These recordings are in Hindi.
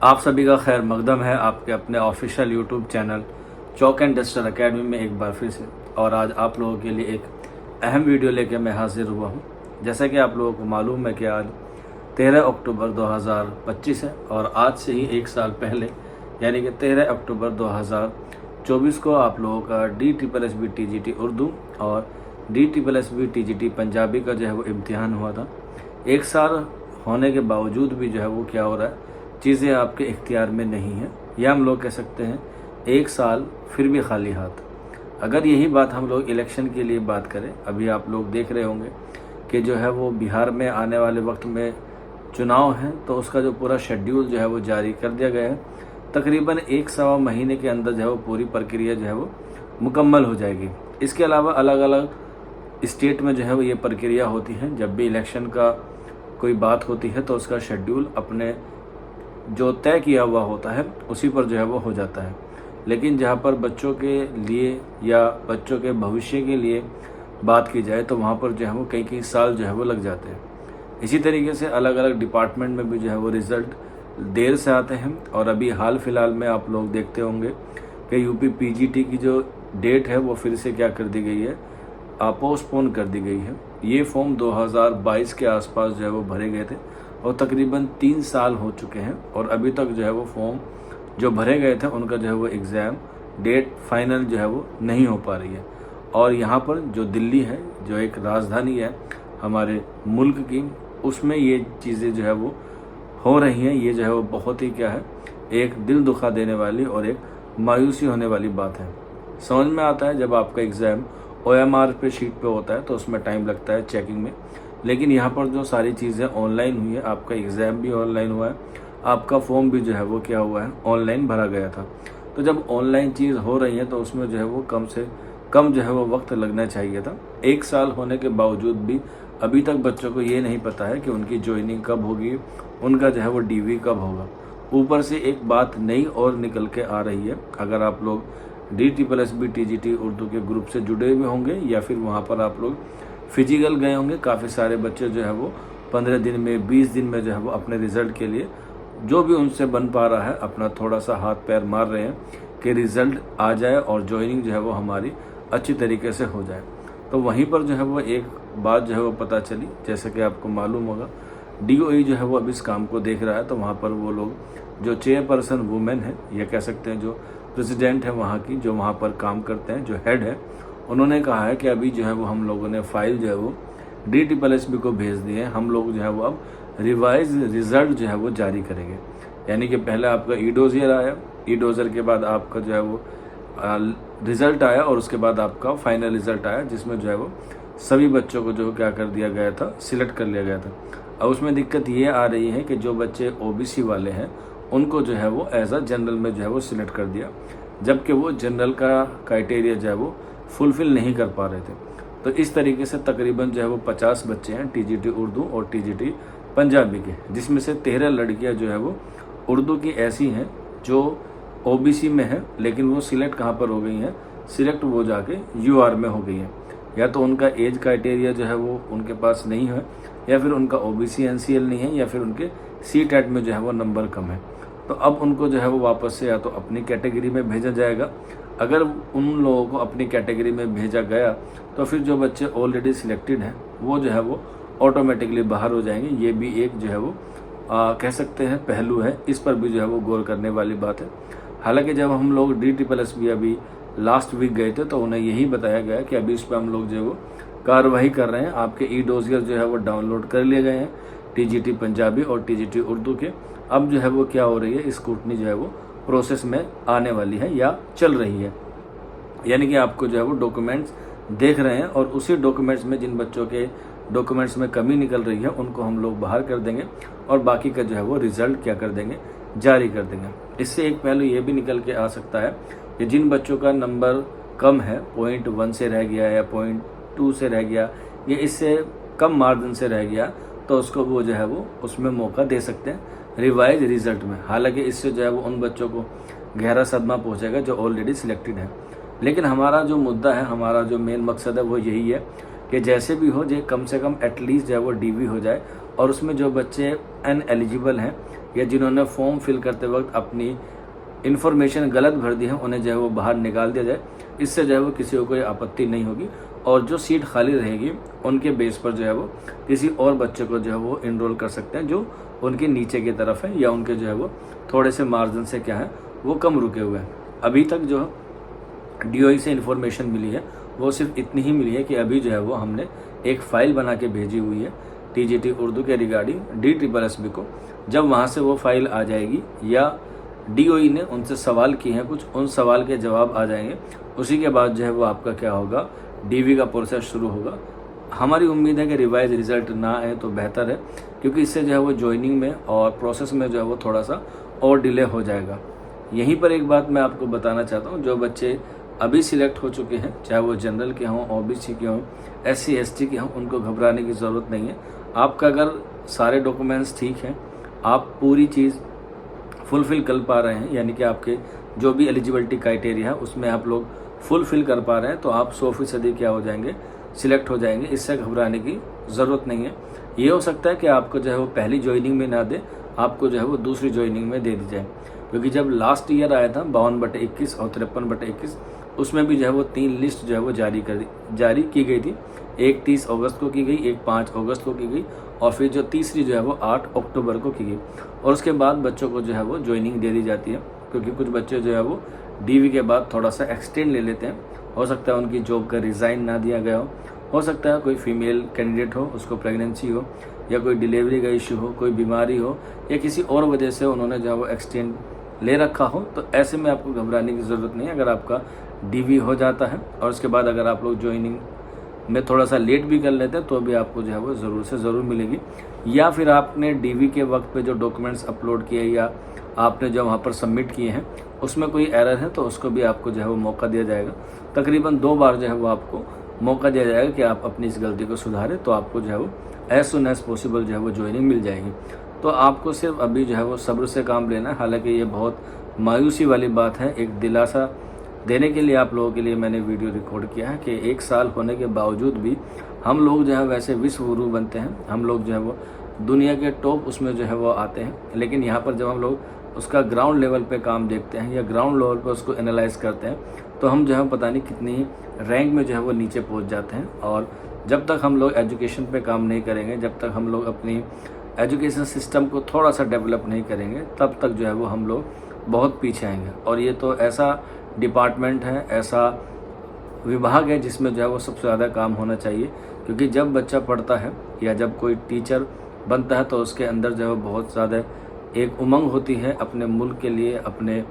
आप सभी का खैर मकदम है आपके अपने official YouTube channel chalk and duster academy में एक बार फिर से। और आज आप लोगों के लिए एक अहम वीडियो लेकर मैं हाजिर हुआ हूँ। जैसा कि आप लोगों को मालूम है कि आज 13 अक्टूबर 2025 है और आज से ही एक साल पहले यानी कि 13 अक्टूबर 2024 को आप लोगों का DSSB TGT उर्दू और DSSB TGT पंजाबी का जो है वो इम्तिहान हुआ था। एक साल होने के बावजूद भी जो है वो क्या हो रहा है, चीज़ें आपके इख्तियार में नहीं हैं, या हम लोग कह सकते हैं एक साल फिर भी खाली हाथ। अगर यही बात हम लोग इलेक्शन के लिए बात करें, अभी आप लोग देख रहे होंगे कि जो है वो बिहार में आने वाले वक्त में चुनाव हैं, तो उसका जो पूरा शेड्यूल जो है वो जारी कर दिया गया है। तकरीबन 1-1.25 महीने के अंदर जो है वो पूरी प्रक्रिया जो है वो मुकम्मल हो जाएगी। इसके अलावा अलग अलग स्टेट में जो है वो ये प्रक्रिया होती है। जब भी इलेक्शन का कोई बात होती है तो उसका शेड्यूल अपने जो तय किया हुआ होता है उसी पर जो है वो हो जाता है। लेकिन जहाँ पर बच्चों के लिए या बच्चों के भविष्य के लिए बात की जाए तो वहाँ पर जो है वो कई साल जो है वो लग जाते हैं। इसी तरीके से अलग अलग डिपार्टमेंट में भी जो है वो रिज़ल्ट देर से आते हैं। और अभी हाल फिलहाल में आप लोग देखते होंगे कि यूपी PGT की जो डेट है वो फिर से क्या कर दी गई है, पोस्टपोन कर दी गई है। ये फॉर्म 2022 के आसपास जो है वो भरे गए थे और तकरीबन 3 साल हो चुके हैं और अभी तक जो है वो फॉर्म जो भरे गए थे उनका जो है वो एग्ज़ाम डेट फाइनल जो है वो नहीं हो पा रही है। और यहाँ पर जो दिल्ली है, जो एक राजधानी है हमारे मुल्क की, उसमें ये चीज़ें जो है वो हो रही हैं। ये जो है वो बहुत ही क्या है, एक दिल दुखा देने वाली और एक मायूसी होने वाली बात है। समझ में आता है जब आपका एग्ज़ाम OMR पे शीट पे होता है तो उसमें टाइम लगता है चेकिंग में, लेकिन यहाँ पर जो सारी चीज़ें ऑनलाइन हुई है, आपका एग्ज़ाम भी ऑनलाइन हुआ है, आपका फॉर्म भी जो है वो क्या हुआ है, ऑनलाइन भरा गया था। तो जब ऑनलाइन चीज़ हो रही है तो उसमें जो है वो कम से कम जो है वो वक्त लगना चाहिए था। 1 साल होने के बावजूद भी अभी तक बच्चों को ये नहीं पता है कि उनकी ज्वाइनिंग कब होगी, उनका जो है वो DV कब होगा। ऊपर से एक बात नई और निकल के आ रही है। अगर आप लोग DSSB TGT उर्दू के ग्रुप से जुड़े हुए होंगे या फिर वहाँ पर आप लोग फिजिकल गए होंगे, काफ़ी सारे बच्चे जो है वो 15 दिन में 20 दिन में जो है वो अपने रिज़ल्ट के लिए जो भी उनसे बन पा रहा है अपना थोड़ा सा हाथ पैर मार रहे हैं कि रिज़ल्ट आ जाए और ज्वाइनिंग जो है वो हमारी अच्छी तरीके से हो जाए। तो वहीं पर जो है वो एक बात जो है वो पता चली, जैसे कि आपको मालूम होगा DOE जो है वो अब इस काम को देख रहा है। तो वहाँ पर वो लोग जो चेयरपर्सन वुमेन है, या कह सकते हैं जो प्रेसिडेंट है वहाँ की, जो वहाँ पर काम करते हैं, जो हेड है, उन्होंने कहा है कि अभी जो है वो हम लोगों ने फाइल जो है वो DSSB को भेज दी है। हम लोग जो है वो अब रिवाइज रिज़ल्ट जो है वो जारी करेंगे। यानी कि पहले आपका ई-डोज़र आया, ई-डोज़र के बाद आपका जो है वो रिज़ल्ट आया और उसके बाद आपका फाइनल रिज़ल्ट आया, जिसमें जो है वो सभी बच्चों को जो क्या कर दिया गया था, सिलेक्ट कर लिया गया था। अब उसमें दिक्कत ये आ रही है कि जो बच्चे OBC वाले हैं उनको जो है वो एज अ जनरल में जो है वो सिलेक्ट कर दिया, जबकि वो जनरल का क्राइटेरिया जो है वो फुलफ़िल नहीं कर पा रहे थे। तो इस तरीके से तकरीबन जो है वो 50 बच्चे हैं TGT उर्दू और TGT पंजाबी के, जिसमें से 13 लड़कियां जो है वो उर्दू की ऐसी हैं जो OBC में है, लेकिन वो सिलेक्ट कहाँ पर हो गई हैं, सिलेक्ट वो जाके UR में हो गई हैं। या तो उनका एज क्राइटेरिया जो है वो उनके पास नहीं है, या फिर उनका OBC NCL नहीं है, या फिर उनके CTET में जो है वो नंबर कम है। तो अब उनको जो है वो वापस से या तो अपनी कैटेगरी में भेजा जाएगा। अगर उन लोगों को अपनी कैटेगरी में भेजा गया तो फिर जो बच्चे ऑलरेडी सिलेक्टेड हैं वो जो है वो ऑटोमेटिकली बाहर हो जाएंगे। ये भी एक जो है वो कह सकते हैं पहलू है, इस पर भी जो है वो गौर करने वाली बात है। हालांकि जब हम लोग DSSB अभी लास्ट वीक गए थे तो उन्हें यही बताया गया कि अभी इस पर हम लोग जो है वो कार्रवाई कर रहे हैं। आपके ई-डोज़र जो है वो डाउनलोड कर लिए गए हैं TGT पंजाबी और TGT उर्दू के। अब जो है वो क्या हो रही है, स्क्रूटनी जो है वो प्रोसेस में आने वाली है या चल रही है। यानी कि आपको जो है वो डॉक्यूमेंट्स देख रहे हैं और उसी डॉक्यूमेंट्स में जिन बच्चों के डॉक्यूमेंट्स में कमी निकल रही है उनको हम लोग बाहर कर देंगे और बाकी का जो है वो रिज़ल्ट क्या कर देंगे, जारी कर देंगे। इससे एक पहलू ये भी निकल के आ सकता है कि जिन बच्चों का नंबर कम है, 0.1 से रह गया या 0.2 से रह गया या इससे कम मार्जिन से रह गया, तो उसको वो जो है वो उसमें मौका दे सकते हैं रिवाइज रिज़ल्ट में। हालांकि इससे जो है वो उन बच्चों को गहरा सदमा पहुंचेगा जो ऑलरेडी सिलेक्टेड है। लेकिन हमारा जो मुद्दा है, हमारा जो मेन मकसद है वो यही है कि जैसे भी हो, जो कम से कम एटलीस्ट जो है वो DV हो जाए और उसमें जो बच्चे अनएलिजिबल हैं या जिन्होंने फॉर्म फिल करते वक्त अपनी इन्फॉर्मेशन गलत भर दी है उन्हें जो है वो बाहर निकाल दिया जाए। इससे जो है वो किसी को कोई आपत्ति नहीं होगी और जो सीट खाली रहेगी उनके बेस पर जो है वो किसी और बच्चे को जो है वो इनरोल कर सकते हैं जो उनके नीचे की तरफ है या उनके जो है वो थोड़े से मार्जिन से क्या है वो कम रुके हुए हैं। अभी तक जो DOE से इन्फॉर्मेशन मिली है वो सिर्फ इतनी ही मिली है कि अभी जो है वो हमने एक फ़ाइल बना के भेजी हुई है TGT उर्दू के रिगार्डिंग DSSB को। जब वहाँ से वो फाइल आ जाएगी या DOE ने उनसे सवाल किए हैं कुछ, उन सवाल के जवाब आ जाएंगे, उसी के बाद जो है वो आपका क्या होगा DV का प्रोसेस शुरू होगा। हमारी उम्मीद है कि रिवाइज रिज़ल्ट ना आए तो बेहतर है, क्योंकि इससे जो है वो ज्वाइनिंग में और प्रोसेस में जो है वो थोड़ा सा और डिले हो जाएगा। यहीं पर एक बात मैं आपको बताना चाहता हूँ, जो बच्चे अभी सिलेक्ट हो चुके हैं, चाहे वो जनरल के हों, OBC के हों, SC ST के हों, उनको घबराने की ज़रूरत नहीं है। आपका अगर सारे डॉक्यूमेंट्स ठीक हैं, आप पूरी चीज़ फुलफ़िल कर पा रहे हैं, यानी कि आपके जो भी एलिजिबिलिटी क्राइटेरिया है उसमें आप लोग फुलफ़िल कर पा रहे हैं, तो आप 100% क्या हो जाएंगे, सिलेक्ट हो जाएंगे। इससे घबराने की /ज़रूरत नहीं है। ये हो सकता है कि आपको जो है वो पहली ज्वाइनिंग में ना दे, आपको जो है वो दूसरी ज्वाइनिंग में दे दी जाए, क्योंकि जब लास्ट ईयर आया था 52/21 और 53/21, उसमें भी जो है वो 3 लिस्ट जो है वो जारी की गई थी। एक 30 अगस्त को की गई, एक 5 अगस्त को की गई और फिर जो तीसरी जो है वो 8 अक्टूबर को की गई। और उसके बाद बच्चों को जो है वो ज्वाइनिंग दे दी जाती है, क्योंकि कुछ बच्चे जो है वो DV के बाद थोड़ा सा एक्सटेंड ले लेते हैं। हो सकता है उनकी जॉब का रिज़ाइन ना दिया गया हो सकता है कोई फीमेल कैंडिडेट हो, उसको प्रेगनेंसी हो या कोई डिलीवरी का इशू हो, कोई बीमारी हो या किसी और वजह से उन्होंने जो है वो एक्सटेंड ले रखा हो, तो ऐसे में आपको घबराने की ज़रूरत नहीं है। अगर आपका DV हो जाता है और उसके बाद अगर आप लोग ज्वाइनिंग में थोड़ा सा लेट भी कर लेते हैं तो भी आपको जो है वो ज़रूर से ज़रूर मिलेगी। या फिर आपने DV के वक्त पे जो डॉक्यूमेंट्स अपलोड किए या आपने जो वहाँ पर सबमिट किए हैं उसमें कोई एरर है तो उसको भी आपको जो है वो मौका दिया जाएगा। तकरीबन 2 बार जो है वो आपको मौका दिया जाएगा कि आप अपनी इस गलती को सुधारें, तो आपको जो है वो एज सुन एज पॉसिबल जो है वो ज्वाइनिंग मिल जाएगी। तो आपको सिर्फ अभी जो है वो सब्र से काम लेना है। हालांकि ये बहुत मायूसी वाली बात है, एक दिलासा देने के लिए आप लोगों के लिए मैंने वीडियो रिकॉर्ड किया है कि 1 साल होने के बावजूद भी हम लोग जो है वैसे विश्व गुरु बनते हैं, हम लोग जो है वो दुनिया के टॉप उसमें जो है वो आते हैं, लेकिन यहाँ पर जब हम लोग उसका ग्राउंड लेवल पे काम देखते हैं या ग्राउंड लेवल पे उसको एनालाइज करते हैं तो हम जो है पता नहीं कितनी रैंक में जो है वो नीचे पहुँच जाते हैं। और जब तक हम लोग एजुकेशन पे काम नहीं करेंगे, जब तक हम लोग अपनी एजुकेशन सिस्टम को थोड़ा सा डेवलप नहीं करेंगे, तब तक जो है वो हम लोग बहुत पीछे आएंगे। और ये तो ऐसा डिपार्टमेंट है, ऐसा विभाग है जिसमें जो है वो सबसे ज़्यादा काम होना चाहिए, क्योंकि जब बच्चा पढ़ता है या जब कोई टीचर बनता है तो उसके अंदर जो है बहुत ज़्यादा एक उमंग होती है अपने मुल्क के लिए, अपने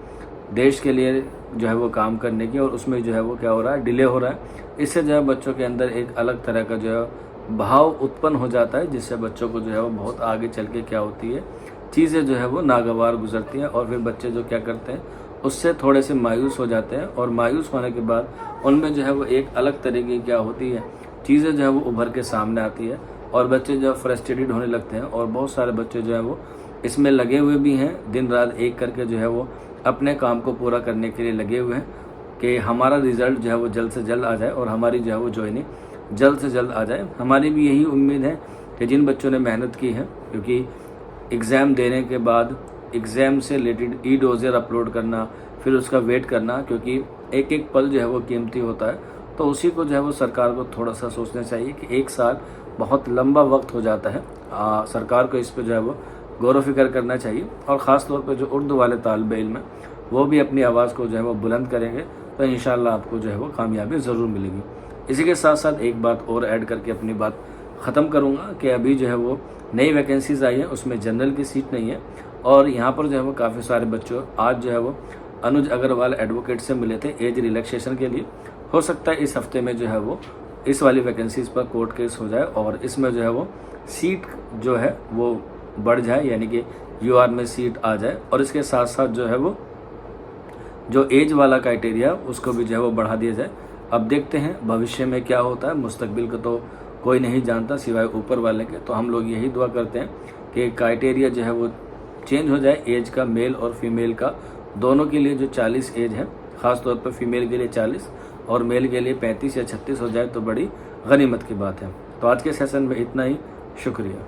देश के लिए जो है वो काम करने की, और उसमें जो है वो क्या हो रहा है, डिले हो रहा है। इससे जो है बच्चों के अंदर एक अलग तरह का जो है भाव उत्पन्न हो जाता है, जिससे बच्चों को जो है वो बहुत आगे चल के क्या होती है, चीज़ें जो है वो नागवार गुजरती हैं और फिर बच्चे जो क्या करते हैं उससे थोड़े से मायूस हो जाते हैं। और मायूस होने के बाद उनमें जो है वो एक अलग तरीके की क्या होती है, चीज़ें जो है वो उभर के सामने आती है और बच्चे जो है फ्रस्ट्रेटेड होने लगते हैं। और बहुत सारे बच्चे जो है वो इसमें लगे हुए भी हैं, दिन रात एक करके जो है वो अपने काम को पूरा करने के लिए लगे हुए हैं कि हमारा रिज़ल्ट जो है वो जल्द से जल्द आ जाए और हमारी जो है वो ज्वाइनिंग जल्द से जल्द आ जाए। हमारी भी यही उम्मीद है कि जिन बच्चों ने मेहनत की है, क्योंकि एग्ज़ाम देने के बाद एग्ज़ाम से रिलेटेड ई-डोज़र अपलोड करना, फिर उसका वेट करना, क्योंकि एक एक पल जो है वो कीमती होता है, तो उसी को जो है वो सरकार को थोड़ा सा सोचना चाहिए कि 1 साल बहुत लंबा वक्त हो जाता है। सरकार को इस पर जो है वो गौर व फिक्र करना चाहिए और ख़ास तौर पे जो उर्दू वाले तालिब इल्म हैं वो भी अपनी आवाज़ को जो है वो बुलंद करेंगे तो इंशाअल्लाह आपको जो है वो कामयाबी ज़रूर मिलेगी। इसी के साथ साथ एक बात और ऐड करके अपनी बात ख़त्म करूँगा कि अभी जो है वो नई वैकेंसीज़ आई हैं, उसमें जनरल की सीट नहीं है और यहाँ पर जो है वो काफ़ी सारे बच्चों आज जो है वो अनुज अग्रवाल एडवोकेट से मिले थे एज रिलैक्सेशन के लिए। हो सकता है इस हफ्ते में जो है वो इस वाली वैकेंसीज़ पर कोर्ट केस हो जाए और इसमें जो है वो सीट जो है वो बढ़ जाए, यानी कि UR में सीट आ जाए। और इसके साथ साथ जो है वो जो एज वाला क्राइटेरिया उसको भी जो है वो बढ़ा दिया जाए। अब देखते हैं भविष्य में क्या होता है, मुस्तकबिल को तो कोई नहीं जानता सिवाय ऊपर वाले के। तो हम लोग यही दुआ करते हैं कि क्राइटेरिया जो है वो चेंज हो जाए, एज का मेल और फीमेल का दोनों के लिए जो 40 एज है, ख़ास तौर पर फीमेल के लिए 40 और मेल के लिए 35 या 36 हो जाए तो बड़ी गनीमत की बात है। तो आज के सेशन में इतना ही, शुक्रिया।